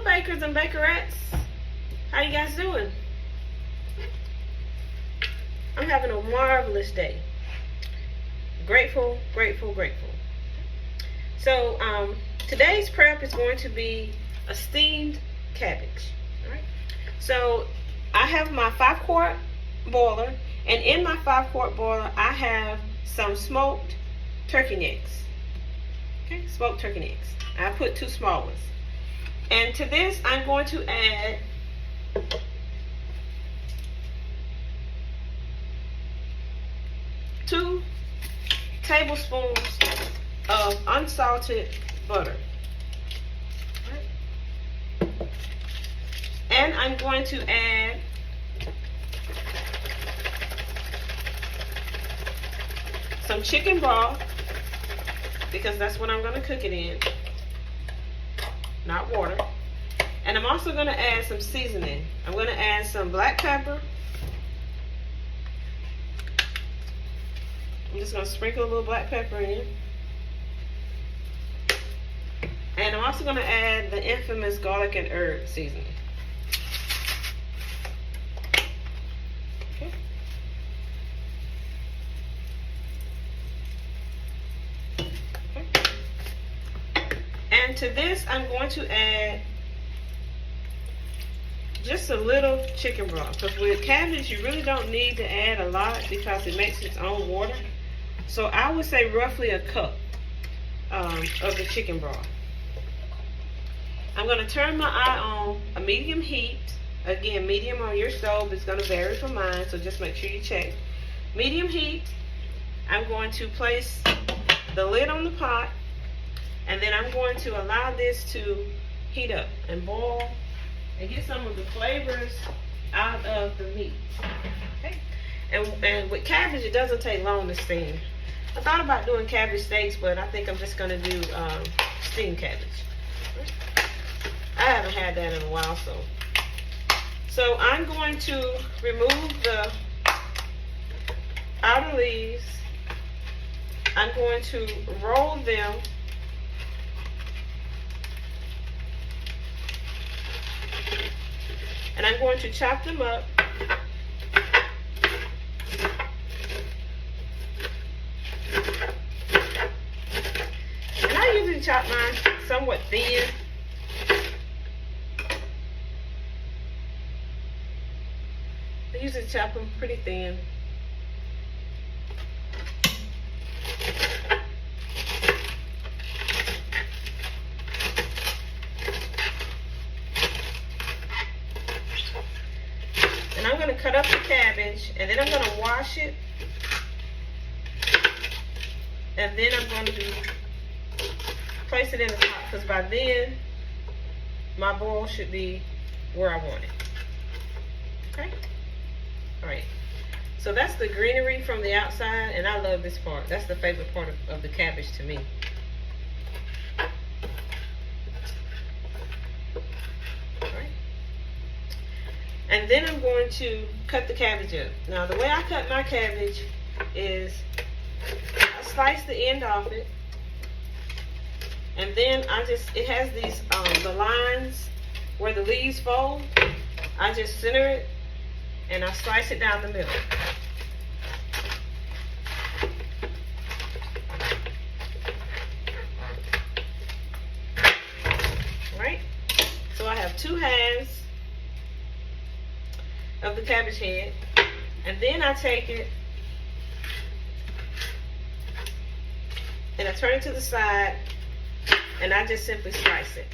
bakers and bakerettes. How you guys doing? I'm having a marvelous day. Grateful, grateful, grateful. So today's prep is going to be a steamed cabbage. All right. So I have my 5-quart boiler, and in my 5-quart boiler I have some smoked turkey necks. Okay, smoked turkey necks. I put 2 small ones. And to this I'm going to add two tablespoons of unsalted butter. Right. And I'm going to add some chicken broth, because that's what I'm going to cook it in, not water. And I'm also going to add some seasoning. I'm going to add some black pepper. I'm just going to sprinkle a little black pepper in. And I'm also going to add the infamous garlic and herb seasoning. Okay. And to this, I'm going to add just a little chicken broth. Because with cabbage, you really don't need to add a lot because it makes its own water. So I would say roughly a cup of the chicken broth. I'm going to turn my eye on a medium heat. Again, medium on your stove is going to vary from mine, so just make sure you check. Medium heat. I'm going to place the lid on the pot, and then I'm going to allow this to heat up and boil and get some of the flavors out of the meat. Okay. And with cabbage, it doesn't take long to steam. I thought about doing cabbage steaks, but I think I'm just going to do steamed cabbage. I haven't had that in a while, so I'm going to remove the outer leaves. I'm going to roll them and I'm going to chop them up. And I usually chop mine somewhat thin. I usually chop them pretty thin. And I'm going to cut up the cabbage, and then I'm going to wash it, and then I'm going to place it in the pot, because by then my boil should be where I want it. Okay? Alright, so that's the greenery from the outside, and I love this part. That's the favorite part of the cabbage to me. Alright. And then I'm going to cut the cabbage up. Now, the way I cut my cabbage is I slice the end off it, and then it has these, the lines where the leaves fold. I just center it, and I slice it down the middle. Right? So I have 2 halves of the cabbage head, and then I take it and I turn it to the side, and I just simply slice it.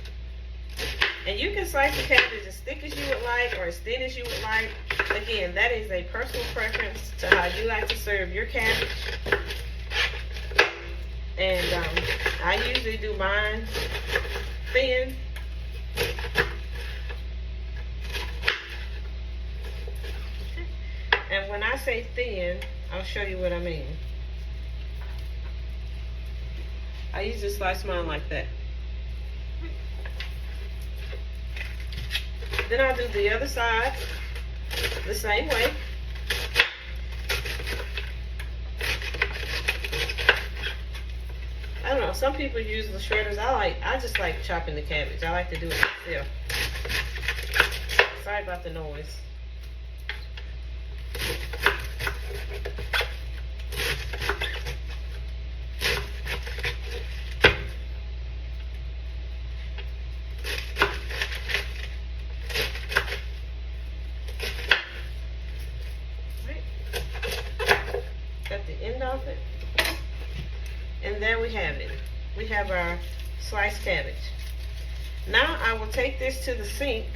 And you can slice the cabbage as thick as you would like or as thin as you would like. Again, that is a personal preference to how you like to serve your cabbage. And I usually do mine thin. And when I say thin, I'll show you what I mean. I usually slice mine like that. Then I'll do the other side the same way. I don't know, some people use the shredders. I just like chopping the cabbage. I like to do it myself. Sorry about the noise. Got the end of it. And there we have it. We have our sliced cabbage. Now I will take this to the sink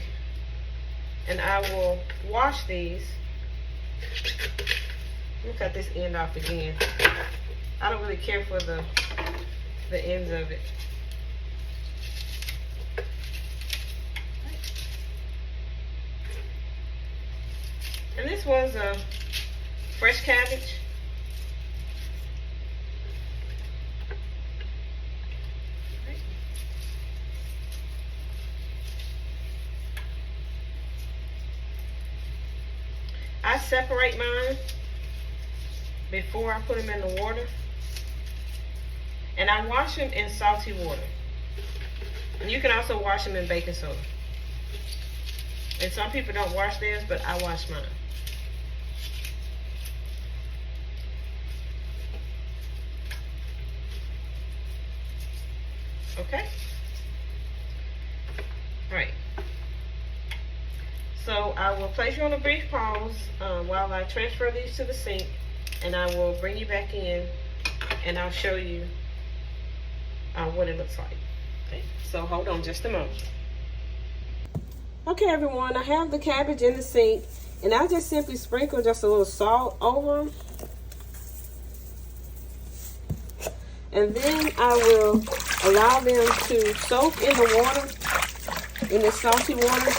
and I will wash these. Let me cut this end off again. I don't really care for the ends of it. And this was a fresh cabbage. I separate mine before I put them in the water, and I wash them in salty water. And you can also wash them in baking soda. And some people don't wash theirs, but I wash mine. Okay? Alright. So I will place you on a brief pause while I transfer these to the sink, and I will bring you back in and I'll show you what it looks like. Okay, so hold on just a moment. Okay everyone, I have the cabbage in the sink, and I just simply sprinkle just a little salt over them. And then I will allow them to soak in the water, in the salty water.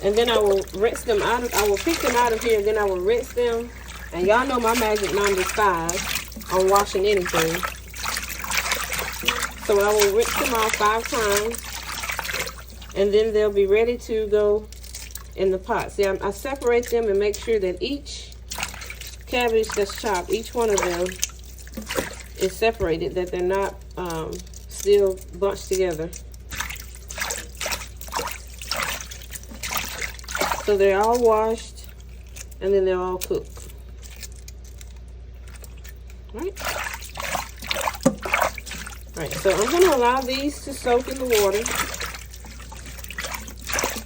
And then I will rinse them out of, I will pick them out of here, and then I will rinse them. And y'all know my magic number is 5 on washing anything. So I will rinse them off 5 times. And then they'll be ready to go in the pot. See, I separate them and make sure that each cabbage that's chopped, each one of them is separated, that they're not still bunched together. So they're all washed, and then they're all cooked. Alright, so I'm going to allow these to soak in the water.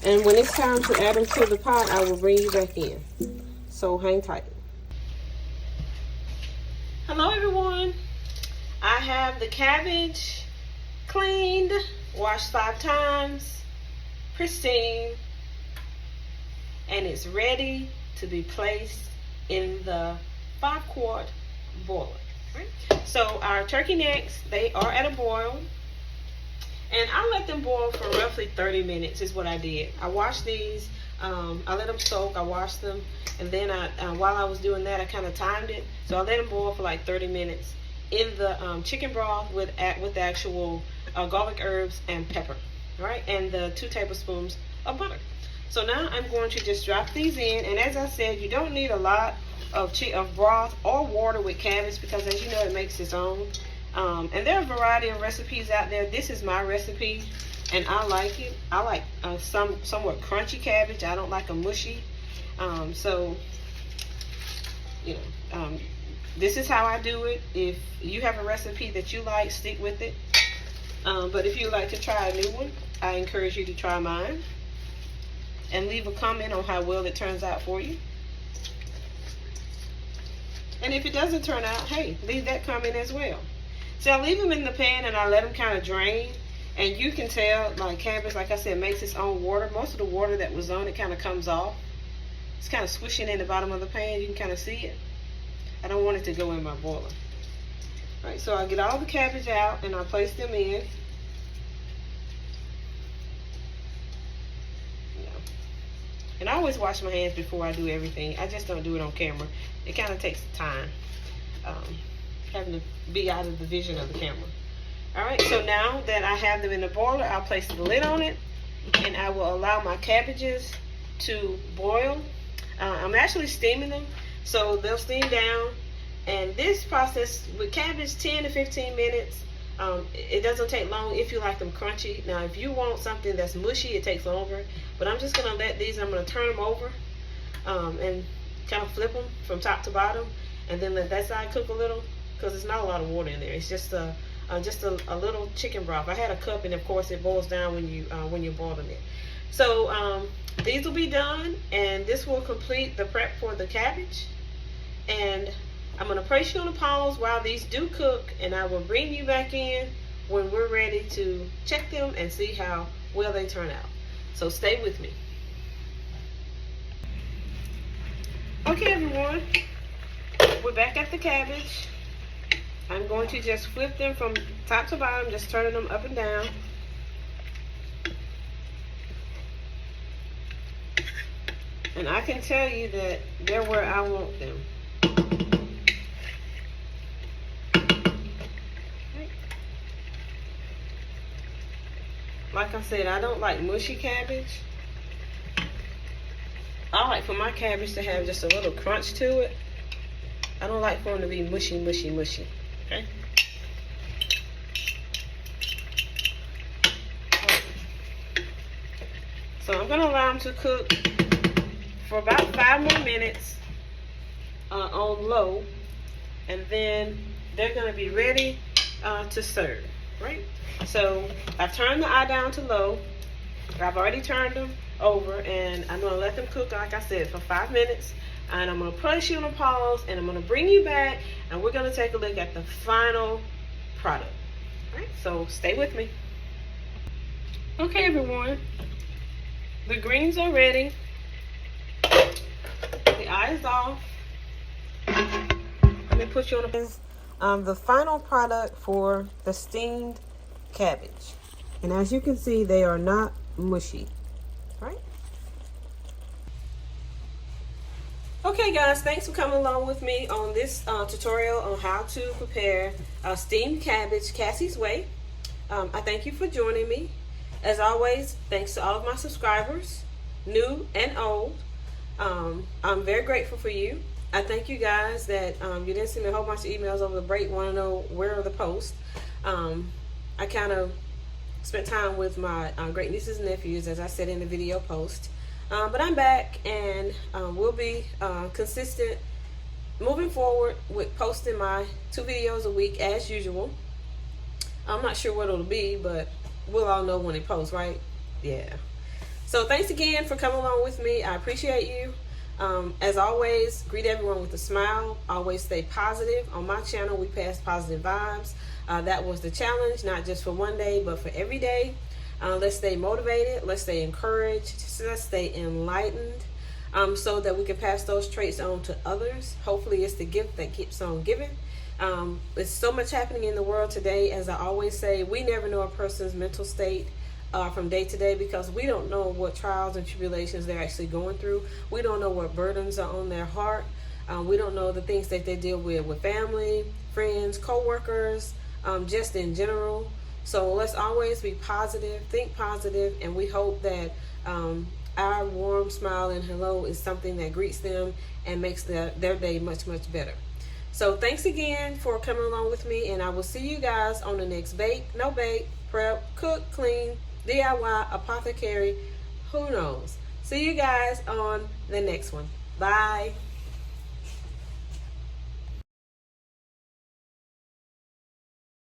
And when it's time to add them to the pot, I will bring you back in. So hang tight. Hello everyone. I have the cabbage cleaned, washed 5 times, pristine, and it's ready to be placed in the 5-quart boiler. Right? So our turkey necks, they are at a boil, and I let them boil for roughly 30 minutes is what I did. I washed these, I let them soak, I washed them, and then while I was doing that, I kind of timed it. So I let them boil for like 30 minutes in the chicken broth with actual garlic, herbs, and pepper, right? And the 2 tablespoons of butter. So now I'm going to just drop these in, and as I said, you don't need a lot of broth or water with cabbage, because as you know, it makes its own. And there are a variety of recipes out there. This is my recipe, and I like it. I like somewhat crunchy cabbage. I don't like a mushy. So, you know, this is how I do it. If you have a recipe that you like, stick with it. But if you like to try a new one, I encourage you to try mine. And leave a comment on how well it turns out for you. And if it doesn't turn out, hey, leave that comment as well. So I leave them in the pan and I let them kind of drain. And you can tell, like cabbage, like I said, makes its own water. Most of the water that was on it kind of comes off. It's kind of swishing in the bottom of the pan. You can kind of see it. I don't want it to go in my boiler. All right, so I get all the cabbage out and I place them in. And I always wash my hands before I do everything. I just don't do it on camera. It kind of takes time, having to be out of the vision of the camera. All right, so now that I have them in the boiler, I'll place the lid on it, and I will allow my cabbages to boil. I'm actually steaming them, so they'll steam down, And this process with cabbage, 10 to 15 minutes. It doesn't take long if you like them crunchy. Now, if you want something that's mushy, it takes longer. But I'm just gonna let these. I'm gonna turn them over and kind of flip them from top to bottom, and then let that side cook a little, because there's not a lot of water in there. It's just a little chicken broth. I had a cup, and of course it boils down when you're boiling it. So these will be done, and this will complete the prep for the cabbage. And I'm going to place you on a pause while these do cook, and I will bring you back in when we're ready to check them and see how well they turn out. So stay with me. Okay, everyone, we're back at the cabbage. I'm going to just flip them from top to bottom, just turning them up and down. And I can tell you that they're where I want them. Like I said, I don't like mushy cabbage. I like for my cabbage to have just a little crunch to it. I don't like for them to be mushy, mushy, mushy. Okay? So I'm going to allow them to cook for about 5 more minutes on low. And then they're going to be ready to serve. Right? So I've turned the eye down to low. I've already turned them over, and I'm going to let them cook, like I said, for 5 minutes. And I'm going to place you on a pause, and I'm going to bring you back, and we're going to take a look at the final product. All right, so stay with me. Okay, everyone, the greens are ready. The eye is off. Let me put you on a pause. The final product for the steamed cabbage, and as you can see, they are not mushy. Right? Okay, guys, thanks for coming along with me on this tutorial on how to prepare steamed cabbage Cassie's way. I thank you for joining me. As always, thanks to all of my subscribers, new and old. I'm very grateful for you. I thank you guys that you didn't send me a whole bunch of emails over the break, want to know where are the posts. I kind of spent time with my great nieces and nephews, as I said in the video post. But I'm back, and we'll be consistent moving forward with posting my 2 videos a week as usual. I'm not sure what it'll be, but we'll all know when it posts, right? Yeah. So thanks again for coming along with me. I appreciate you. As always, greet everyone with a smile. Always stay positive. On my channel, we pass positive vibes. That was the challenge, not just for one day, but for every day. Let's stay motivated. Let's stay encouraged. Let's stay enlightened, so that we can pass those traits on to others. Hopefully, it's the gift that keeps on giving. There's so much happening in the world today. As I always say, we never know a person's mental state from day to day, because we don't know what trials and tribulations they're actually going through. We don't know what burdens are on their heart. We don't know the things that they deal with family, friends, co-workers, just in general. So let's always be positive, think positive, and we hope that our warm smile and hello is something that greets them and makes their day much, much better. So thanks again for coming along with me, and I will see you guys on the next bake, no bake, prep, cook, clean, DIY, apothecary, who knows. See you guys on the next one. Bye.